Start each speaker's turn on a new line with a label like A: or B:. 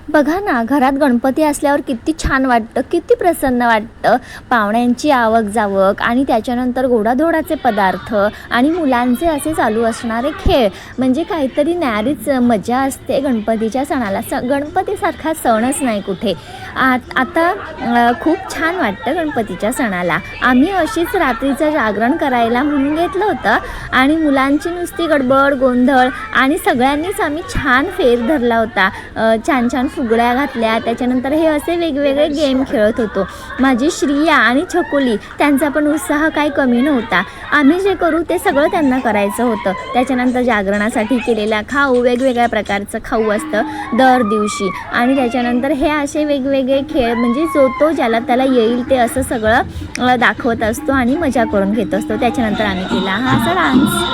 A: बघा ना, घरात गणपती असल्यावर किती छान वाटतं, किती प्रसन्न वाटतं. पाहुण्यांची आवक जावक आणि त्याच्यानंतर गोडाधोडाचे पदार्थ आणि मुलांचे असे चालू असणारे खेळ, म्हणजे काहीतरी न्यारीच मजा असते गणपतीच्या सणाला. गणपतीसारखा सणच नाही कुठे. आता खूप छान वाटतं गणपतीच्या सणाला. आम्ही अशीच रात्रीचं जागरण करायला म्हणून घेतलं होतं आणि मुलांची नुसती गडबड गोंधळ आणि सगळ्यांनीच आम्ही छान फेर धरला होता. छान छान फुगड्या घातल्या, त्याच्यानंतर हे असे वेगवेगळे गेम खेळत होतो. माझी श्रिया आणि छकुली त्यांचा पण उत्साह काही कमी नव्हता. आम्ही जे करू ते सगळं त्यांना करायचं होतं. त्याच्यानंतर जागरणासाठी केलेला खाऊ, वेगवेगळ्या प्रकारचं खाऊ असतं दर दिवशी आणि त्याच्यानंतर हे असे वेगवेगळे खेळ, म्हणजे जो तो ज्याला त्याला येईल ते असं सगळं दाखवत असतो आणि मजा करून घेत असतो. त्याच्यानंतर आम्ही केला हा असा डान्स.